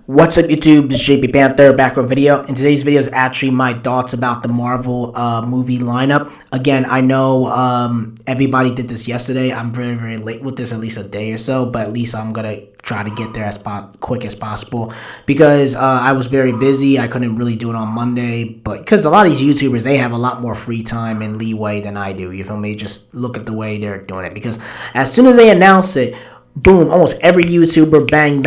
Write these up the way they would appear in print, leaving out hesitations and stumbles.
What's up YouTube, this is JP Panther back with a video. And today's video is actually my thoughts about the Marvel movie lineup. Again, I know everybody did this yesterday. I'm very late with this, at least a day or so, but at least I'm going to try to get there as quick as possible because I was very busy. I couldn't really do it on Monday, but because a lot of these YouTubers, they have a lot more free time and leeway than I do. You feel me? Just look at the way they're doing it, because as soon as they announce it, boom, almost every YouTuber, bang,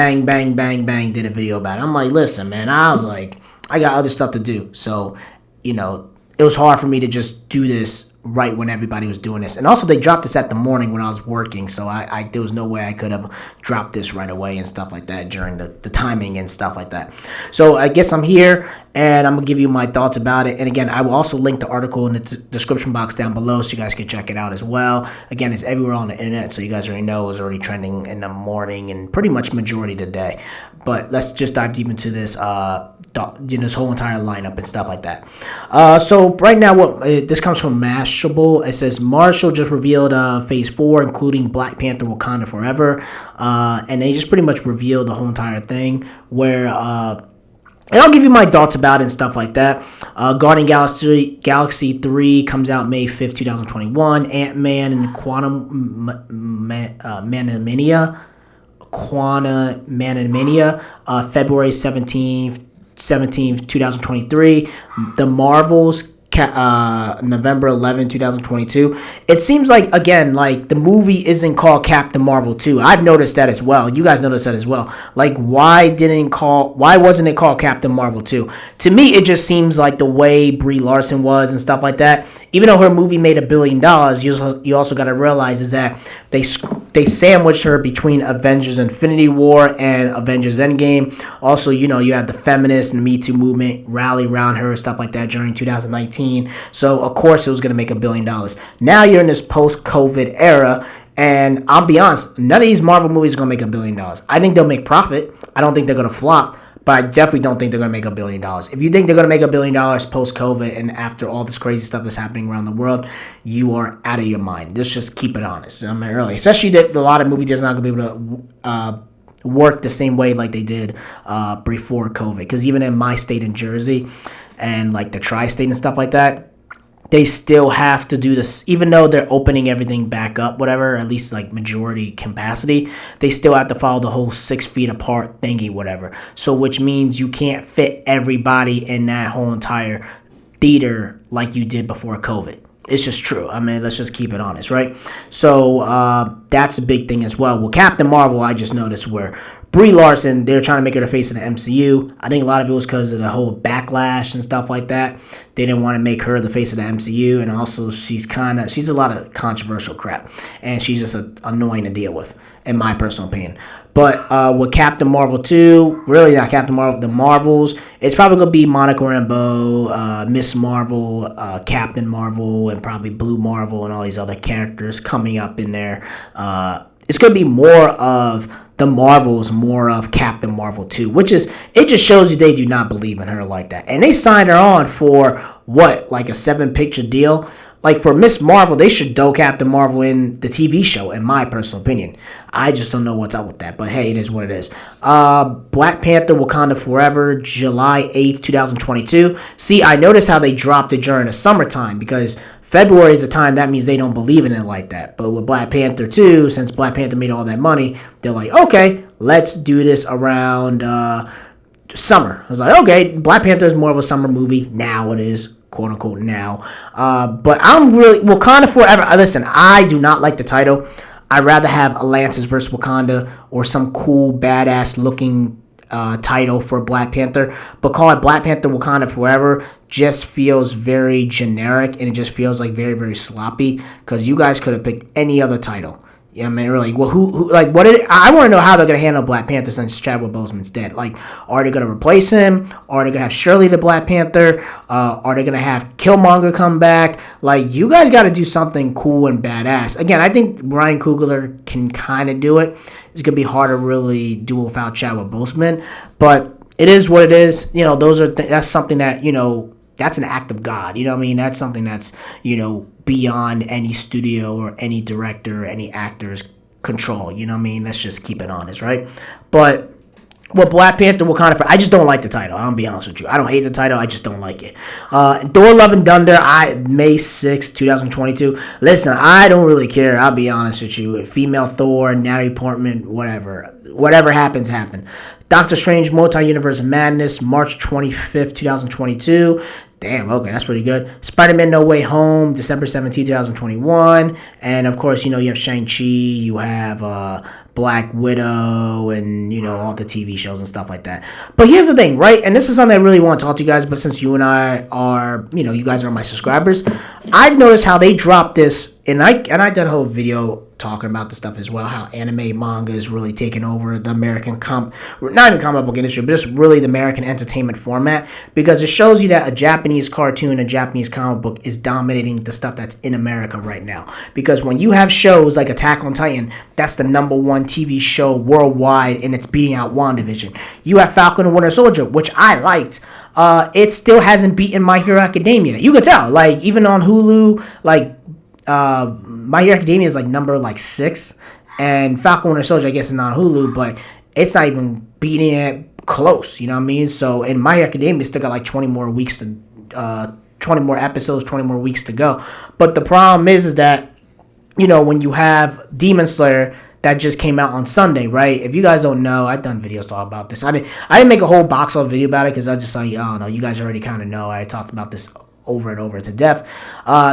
did a video about it. I'm like, listen, man, I was like, I got other stuff to do. So, it was hard for me to just do this right when everybody was doing this. And also, they dropped this at the morning when I was working. So, there was no way I could have dropped this right away and stuff like that during the timing and stuff like that. So, I guess I'm here and I'm going to give you my thoughts about it. And again, I will also link the article in the description box down below so you guys can check it out as well. Again, it's everywhere on the internet, so you guys already know it was already trending in the morning and pretty much majority of the day. But let's just dive deep into this, this whole entire lineup and stuff like that. So right now, this comes from Mashable. It says Marshall just revealed Phase 4, including Black Panther: Wakanda Forever, and they just pretty much revealed the whole entire thing where. And I'll give you my thoughts about it and stuff like that. Guardian Galaxy 3 comes out May 5th, 2021. Ant-Man and Quantumania, February 17th, 2023. The Marvels, November 11, 2022. It seems like, again, like the movie isn't called Captain Marvel 2. I've noticed that as well. You guys noticed that as well. Like, why wasn't it called Captain Marvel 2? To me, it just seems like the way Brie Larson was and stuff like that. Even though her movie made $1 billion, you also got to realize is that they sandwiched her between Avengers Infinity War and Avengers Endgame. Also, you had the feminist and Me Too movement rally around her and stuff like that during 2019. So, of course, it was going to make $1 billion. Now you're in this post-COVID era, and I'll be honest, none of these Marvel movies are going to make $1 billion. I think they'll make profit. I don't think they're going to flop. But I definitely don't think they're going to make $1 billion. If you think they're going to make $1 billion post-COVID and after all this crazy stuff that's happening around the world, you are out of your mind. Let's just keep it honest. Really. Especially that a lot of movie theaters are not going to be able to work the same way like they did before COVID. Because even in my state in Jersey and like the tri-state and stuff like that, they still have to do this, even though they're opening everything back up, whatever, at least like majority capacity, they still have to follow the whole 6 feet apart thingy, whatever. So which means you can't fit everybody in that whole entire theater like you did before COVID. It's just true. I mean, let's just keep it honest, right? So that's a big thing as well. Well, Captain Marvel, I just noticed where Brie Larson, they're trying to make her the face of the MCU. I think a lot of it was because of the whole backlash and stuff like that. They didn't want to make her the face of the MCU, and also she's a lot of controversial crap, and she's just annoying to deal with, in my personal opinion. But with Captain Marvel 2, really not Captain Marvel, the Marvels, it's probably going to be Monica Rambeau, Miss Marvel, Captain Marvel, and probably Blue Marvel, and all these other characters coming up in there. It's going to be more of the Marvels, more of Captain Marvel 2, which is, it just shows you they do not believe in her like that. And they signed her on for, what, like a 7-picture deal? Like, for Miss Marvel, they should do Captain Marvel in the TV show, in my personal opinion. I just don't know what's up with that, but hey, it is what it is. Black Panther: Wakanda Forever, July 8th, 2022. See, I noticed how they dropped it during the summertime, because February is the time, that means they don't believe in it like that. But with Black Panther 2, since Black Panther made all that money, they're like, okay, let's do this around summer. I was like, okay, Black Panther is more of a summer movie. Now it is, quote unquote, now. But I'm really, Wakanda Forever, listen, I do not like the title. I'd rather have Atlantis versus Wakanda or some cool, badass looking title for Black Panther, but call it Black Panther Wakanda Forever just feels very generic, and it just feels like very sloppy, because you guys could have picked any other title. Yeah, I mean, really. Well, I want to know how they're gonna handle Black Panther since Chadwick Boseman's dead. Like, are they gonna replace him? Are they gonna have Shirley the Black Panther? Are they gonna have Killmonger come back? Like, you guys got to do something cool and badass. Again, I think Ryan Coogler can kind of do it. It's gonna be hard to really do without Chadwick Boseman, but it is what it is. That's something that that's an act of God. You know what I mean? That's something that's beyond any studio or any director or any actor's control. You know what I mean? Let's just keep it honest, right? But Well, Black Panther, Wakanda Forever. I just don't like the title. I'll be honest with you. I don't hate the title. I just don't like it. Thor: Love and Thunder, May 6, 2022. Listen, I don't really care. I'll be honest with you. Female Thor, Natalie Portman, whatever. Whatever happens, happen. Doctor Strange, Multi-Universe Madness, March 25th, 2022. Damn, okay, that's pretty good. Spider-Man No Way Home, December 17th, 2021. And, of course, you have Shang-Chi, you have Black Widow, and, all the TV shows and stuff like that. But here's the thing, right? And this is something I really want to talk to you guys, but since you and I are, you guys are my subscribers, I've noticed how they dropped this, and I did a whole video talking about the stuff as well, how anime manga is really taking over the American not even comic book industry, but just really the American entertainment format, because it shows you that a Japanese cartoon, a Japanese comic book is dominating the stuff that's in America right now. Because when you have shows like Attack on Titan, that's the #1 TV show worldwide, and it's beating out WandaVision. You have Falcon and Winter Soldier, which I liked. It still hasn't beaten My Hero Academia. You can tell, like, even on Hulu, like, My Hero Academia is like number 6, and Falcon Winter Soldier, I guess, is not on Hulu, but it's not even beating it close. You know what I mean? So in My Hero Academia, still got like 20 more weeks to 20 more episodes, 20 more weeks to go. But the problem is that when you have Demon Slayer that just came out on Sunday, right? If you guys don't know, I've done videos talking about this. I didn't make a whole box office video about it because I just like, I don't know, you guys already kind of know. I talked about this over and over to death.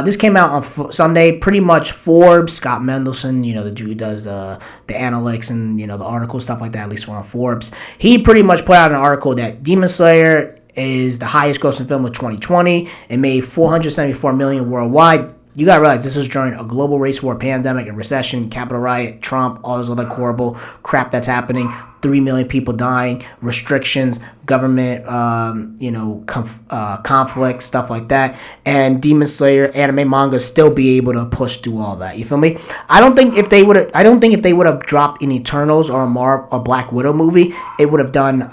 This came out on Sunday. Pretty much Forbes, Scott Mendelson, the dude who does the analytics and the articles, stuff like that, at least on Forbes. He pretty much put out an article that Demon Slayer is the highest grossing film of 2020. It made $474 million worldwide. You gotta realize this is during a global race war, pandemic, and recession, Capitol riot, Trump, all this other horrible crap that's happening. 3 million people dying, restrictions, government, conflict, stuff like that. And Demon Slayer, anime, manga still be able to push through all that. You feel me? I don't think if they would have dropped an Eternals or a Black Widow movie, it would have done.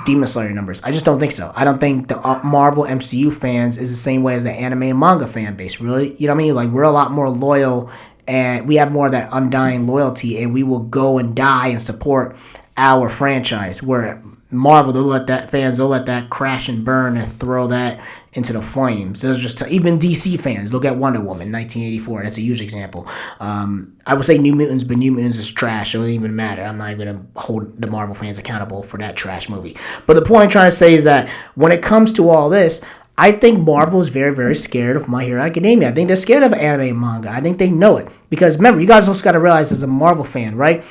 Demon Slayer numbers. I just don't think so. I don't think the Marvel MCU fans is the same way as the anime and manga fan base, really. You know what I mean? Like, we're a lot more loyal, and we have more of that undying loyalty, and we will go and die and support our franchise. Where Marvel, they'll let that crash and burn and throw that into the flames. There's just even DC fans. Look at Wonder Woman, 1984. That's a huge example. I would say New Mutants, but New Mutants is trash. So it doesn't even matter. I'm not even going to hold the Marvel fans accountable for that trash movie. But the point I'm trying to say is that when it comes to all this, I think Marvel is very, very scared of My Hero Academia. I think they're scared of anime and manga. I think they know it. Because remember, you guys also got to realize as a Marvel fan, right?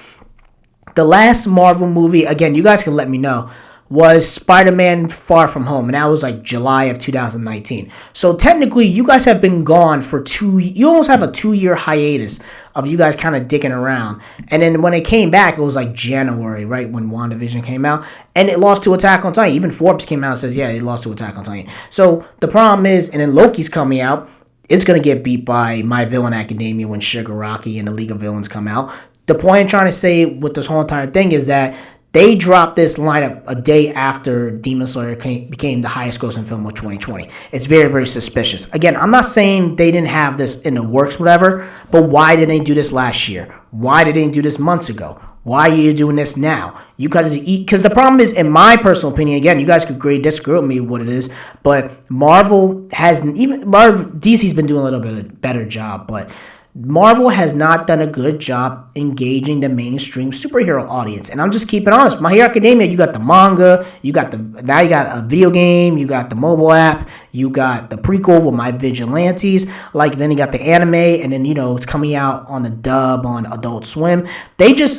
The last Marvel movie, again, you guys can let me know, was Spider-Man Far From Home, and that was like July of 2019. So technically, you guys have been gone for you almost have a 2-year hiatus of you guys kind of dicking around. And then when it came back, it was like January, right, when WandaVision came out, and it lost to Attack on Titan. Even Forbes came out and says, yeah, it lost to Attack on Titan. So the problem is, and then Loki's coming out, it's going to get beat by My Villain Academia when Shigaraki and the League of Villains come out. The point I'm trying to say with this whole entire thing is that they dropped this lineup a day after Demon Slayer became the highest grossing film of 2020. It's very, very suspicious. Again, I'm not saying they didn't have this in the works, whatever, but why didn't they do this last year? Why didn't they do this months ago? Why are you doing this now? You got to eat, because the problem is, in my personal opinion, again, you guys could disagree with me what it is, but DC's been doing a little bit of a better job, but Marvel has not done a good job engaging the mainstream superhero audience. And I'm just keeping honest. My Hero Academia, you got the manga, now you got a video game, you got the mobile app, you got the prequel with My Vigilantes, then you got the anime, and then, it's coming out on the dub on Adult Swim.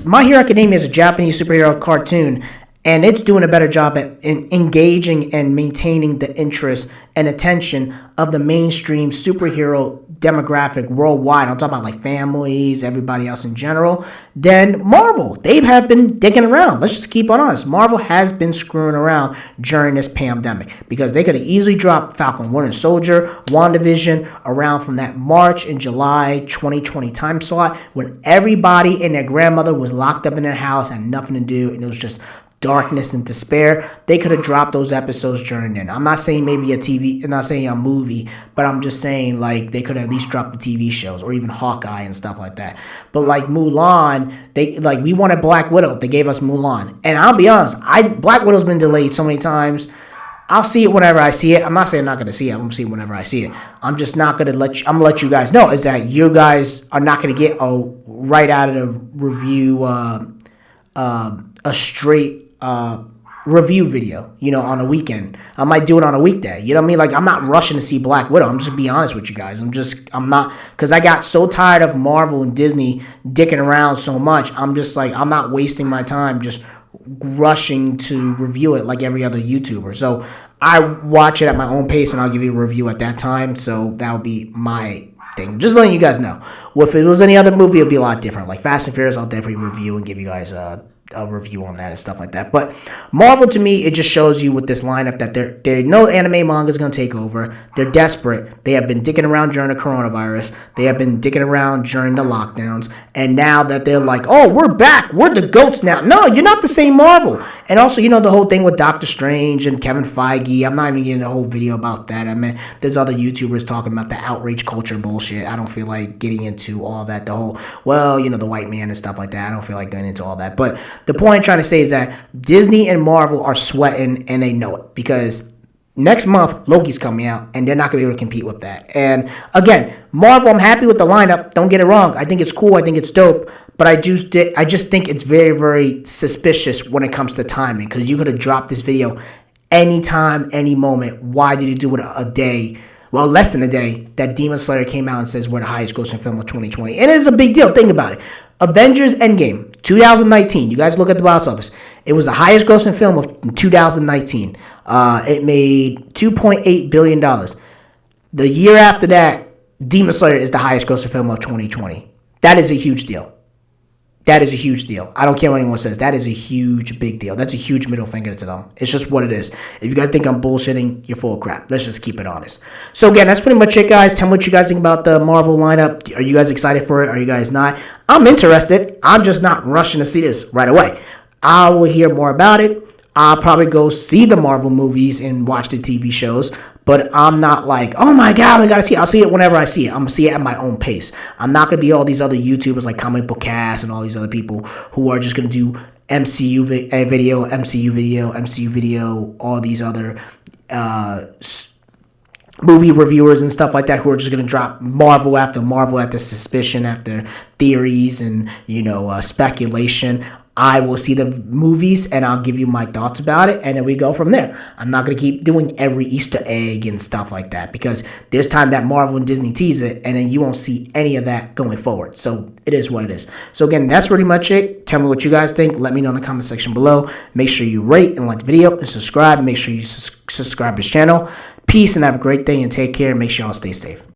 My Hero Academia is a Japanese superhero cartoon, and it's doing a better job at engaging and maintaining the interest and attention of the mainstream superhero demographic worldwide. I'm talking about families, everybody else in general, than Marvel. They have been digging around. Let's just keep on honest. Marvel has been screwing around during this pandemic because they could have easily dropped Falcon, Winter Soldier, WandaVision around from that March and July 2020 time slot when everybody and their grandmother was locked up in their house, had nothing to do, and it was just darkness and despair, they could have dropped those episodes during then. I'm not saying maybe I'm not saying a movie, but I'm just saying like they could have at least dropped the TV shows or even Hawkeye and stuff like that. But like Mulan, we wanted Black Widow. They gave us Mulan. And I'll be honest, Black Widow's been delayed so many times. I'll see it whenever I see it. I'm not saying I'm not going to see it. I'm going to see it whenever I see it. I'm just not going to I'm going to let you guys know is that you guys are not going to get right out of the review a straight review video, on a weekend. I might do it on a weekday. You know what I mean? Like, I'm not rushing to see Black Widow. I'm just being honest with you guys. I'm not, because I got so tired of Marvel and Disney dicking around so much. I'm just like, I'm not wasting my time just rushing to review it like every other YouTuber. So I watch it at my own pace and I'll give you a review at that time. So that'll be my thing. Just letting you guys know. Well, if it was any other movie, it'd be a lot different. Like Fast and Furious, I'll definitely review and give you guys a review on that and stuff like that. But Marvel, to me, it just shows you with this lineup that there no anime manga is going to take over. They're desperate. They have been dicking around during the coronavirus. They have been dicking around during the lockdowns. And now that they're like, oh, we're back. We're the GOATs now. No, you're not the same Marvel. And also, the whole thing with Doctor Strange and Kevin Feige. I'm not even getting a whole video about that. I mean, there's other YouTubers talking about the outrage culture bullshit. I don't feel like getting into all that. The whole, the white man and stuff like that. I don't feel like getting into all that. But the point I'm trying to say is that Disney and Marvel are sweating and they know it because next month Loki's coming out and they're not going to be able to compete with that. And again, Marvel, I'm happy with the lineup. Don't get it wrong. I think it's cool. I think it's dope. But I just think it's very, very suspicious when it comes to timing because you could have dropped this video anytime, any moment. Why did you do it a day? Well, less than a day that Demon Slayer came out and says we're the highest grossing film of 2020. And it is a big deal. Think about it. Avengers Endgame, 2019. You guys look at the box office. It was the highest grossing film of 2019. It made $2.8 billion. The year after that, Demon Slayer is the highest grossing film of 2020. That is a huge deal. That is a huge deal. I don't care what anyone says. That is a huge, big deal. That's a huge middle finger to them. It's just what it is. If you guys think I'm bullshitting, you're full of crap. Let's just keep it honest. So again, that's pretty much it, guys. Tell me what you guys think about the Marvel lineup. Are you guys excited for it? Are you guys not? I'm interested. I'm just not rushing to see this right away. I will hear more about it. I'll probably go see the Marvel movies and watch the TV shows. But I'm not like, oh my God, I gotta see it. I'll see it whenever I see it. I'm gonna see it at my own pace. I'm not gonna be all these other YouTubers like Comic Book Cast and all these other people who are just gonna do MCU video, all these other movie reviewers and stuff like that who are just gonna drop Marvel after suspicion, after theories and speculation. I will see the movies and I'll give you my thoughts about it and then we go from there. I'm not going to keep doing every Easter egg and stuff like that because there's time that Marvel and Disney tease it and then you won't see any of that going forward. So it is what it is. So again, that's pretty much it. Tell me what you guys think. Let me know in the comment section below. Make sure you rate and like the video and subscribe. Make sure you subscribe to this channel. Peace and have a great day and take care. Make sure y'all stay safe.